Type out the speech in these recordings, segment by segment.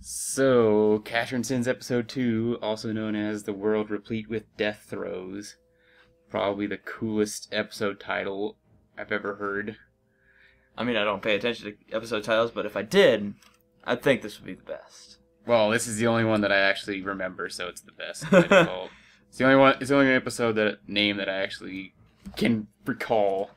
So, Casshern Sins Episode 2, also known as The World Replete with Death Throes. Probably the coolest episode title I've ever heard. I mean, I don't pay attention to episode titles, but if I did, I'd think this would be the best. Well, this is the only one that I actually remember, so it's the best by default. It's the only one. It's the only episode name that I actually can recall.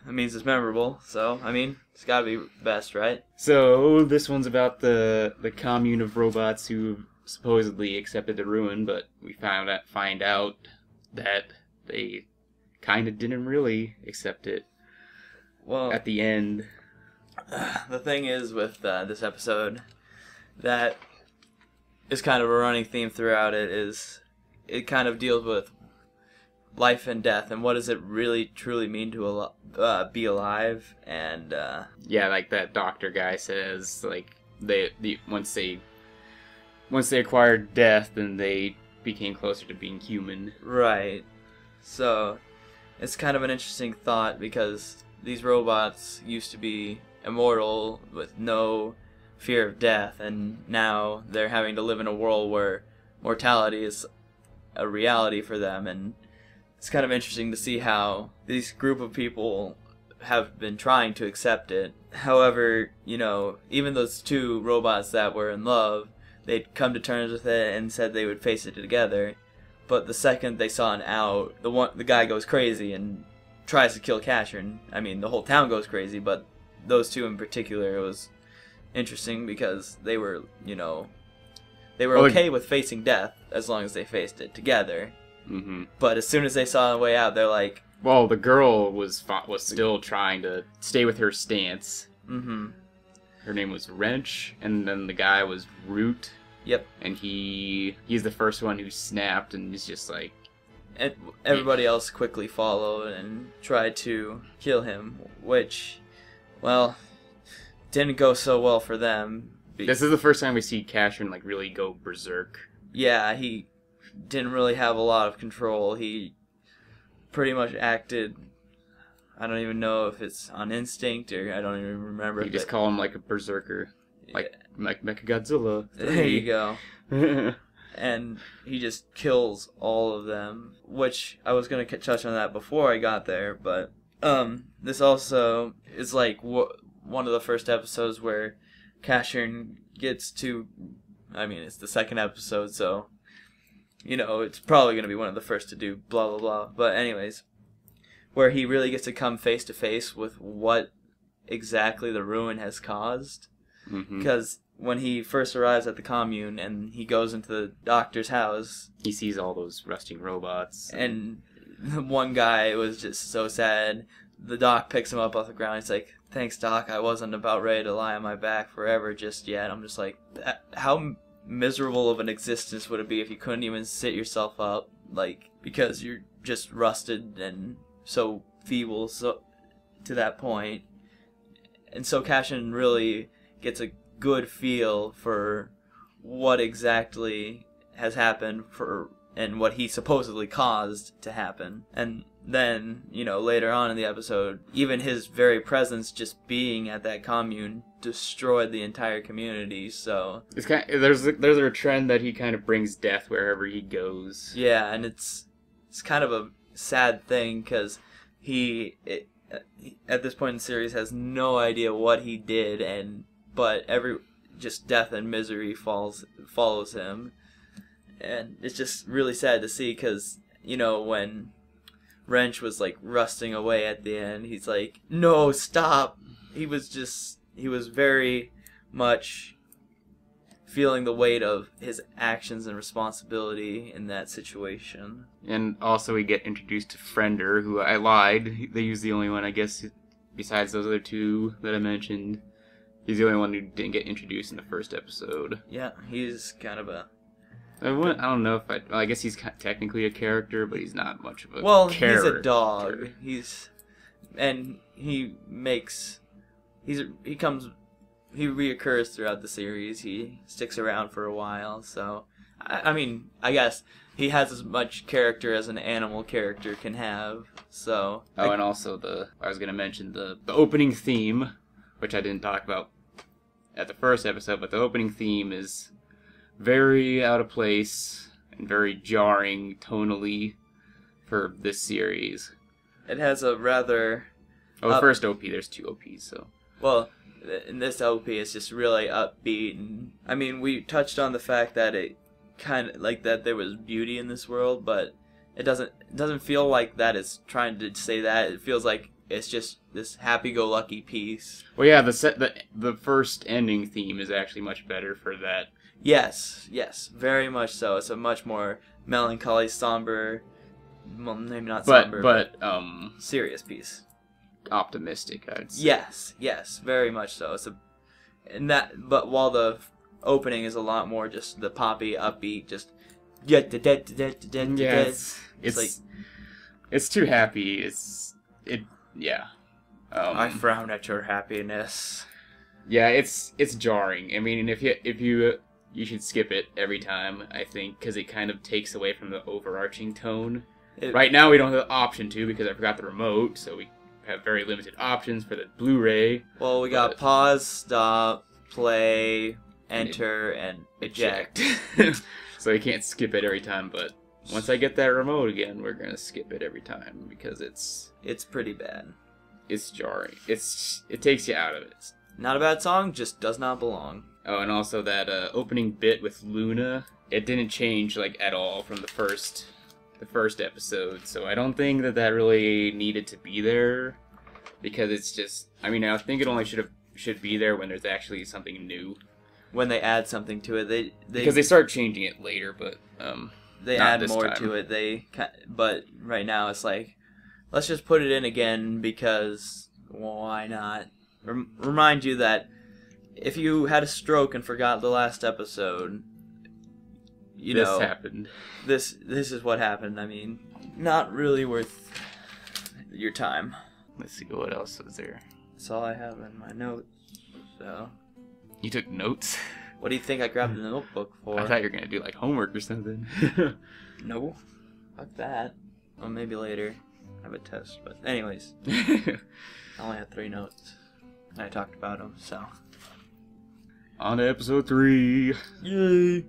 That means it's memorable, so, I mean, it's gotta be best, right? So, this one's about the commune of robots who supposedly accepted the ruin, but we find out that they kind of didn't really accept it. Well, at the end. The thing is with this episode that is kind of a running theme throughout it is it kind of deals with life and death and what does it really truly mean to be alive. And yeah, like that doctor guy says, like once they acquired death, then they became closer to being human. Right. So it's kind of an interesting thought because these robots used to be immortal with no fear of death, and now they're having to live in a world where mortality is a reality for them. And it's kind of interesting to see how these group of people have been trying to accept it. However, you know, even those two robots that were in love, they'd come to terms with it and said they would face it together. But the second they saw an out, the guy goes crazy and tries to kill Casshern. I mean, the whole town goes crazy, but those two in particular, it was interesting because they were, you know, they were okay with facing death as long as they faced it together. Mm-hmm. But as soon as they saw a way out, they're like... Well, the girl was still trying to stay with her stance. Mm-hmm. Her name was Wrench, and then the guy was Root. Yep. And he's the first one who snapped, and he's just like... And everybody else quickly followed and tried to kill him, which, well, didn't go so well for them. This is the first time we see Casshern like really go berserk. Yeah, he didn't really have a lot of control. He pretty much acted, I don't even know if it's on instinct or I don't even remember. You just call him like a berserker, like Mechagodzilla. There you go. And he just kills all of them, which I was going to touch on that before I got there, but this also is like one of the first episodes where Casshern gets to, I mean, it's the second episode, so, you know, it's probably going to be one of the first to do blah, blah, blah, but anyways, where he really gets to come face to face with what exactly the ruin has caused, because when he first arrives at the commune and he goes into the doctor's house, he sees all those rusting robots. And one guy was just so sad. The doc picks him up off the ground. He's like, "Thanks, Doc. I wasn't about ready to lie on my back forever just yet." I'm just like, how miserable of an existence would it be if you couldn't even sit yourself up, like, because you're just rusted and so feeble so to that point. And so Casshern really gets a good feel for what exactly has happened and what he supposedly caused to happen. And then, you know, later on in the episode, even his very presence just being at that commune destroyed the entire community. So it's there's a trend that he kind of brings death wherever he goes. Yeah, and it's kind of a sad thing because he at this point in the series has no idea what he did, but just death and misery follows him, and it's just really sad to see because, you know, when Wrench was like rusting away at the end, he's like, "No, stop!" He was very much feeling the weight of his actions and responsibility in that situation. And also we get introduced to Friender, who I lied. They use the only one, I guess, besides those other two that I mentioned. He's the only one who didn't get introduced in the first episode. Yeah, he's kind of a... I don't know if I guess he's technically a character, but he's not much of a character. Well, he's a dog. He reoccurs throughout the series. He sticks around for a while, so... I mean, I guess he has as much character as an animal character can have, so... Oh, and also I was going to mention the opening theme, which I didn't talk about at the first episode, but the opening theme is very out of place and very jarring tonally for this series. It has a rather... Oh, the first OP, there's 2 OPs, so... Well, in this OP, it's just really upbeat. And, I mean, we touched on the fact that it kind of... Like, that there was beauty in this world, but it doesn't feel like that it's trying to say that. It feels like it's just this happy-go-lucky piece. Well, yeah, the first ending theme is actually much better for that. Yes, very much so. It's a much more melancholy, somber, well, maybe not somber, but serious piece. Optimistic, I'd say. Yes, very much so. But while the opening is a lot more just the poppy, upbeat, just it's too happy. I frown at your happiness. Yeah, it's jarring. I mean, if you should skip it every time, I think, because it kind of takes away from the overarching tone. Right now, we don't have the option to because I forgot the remote, so we have very limited options for the Blu-ray. Well, we got pause, stop, play, enter, and eject. So you can't skip it every time, but once I get that remote again, we're gonna skip it every time because it's pretty bad. It's jarring. It takes you out of it. Not a bad song, just does not belong. Oh, and also that opening bit with Luna, it didn't change like at all from the first episode, so I don't think that really needed to be there, because it's just, I mean, I think it only should be there when there's actually something new. When they add something to it, because they start changing it later, but they add more to it. But right now it's like, let's just put it in again because why not? Remind you that if you had a stroke and forgot the last episode, this happened. This is what happened. I mean, not really worth your time. Let's see what else is there. That's all I have in my notes. So. You took notes? What do you think I grabbed the notebook for? I thought you were gonna do like homework or something. No, fuck that. Well, maybe later. I have a test, but anyways, I only had 3 notes. I talked about them, so. On to episode 3. Yay!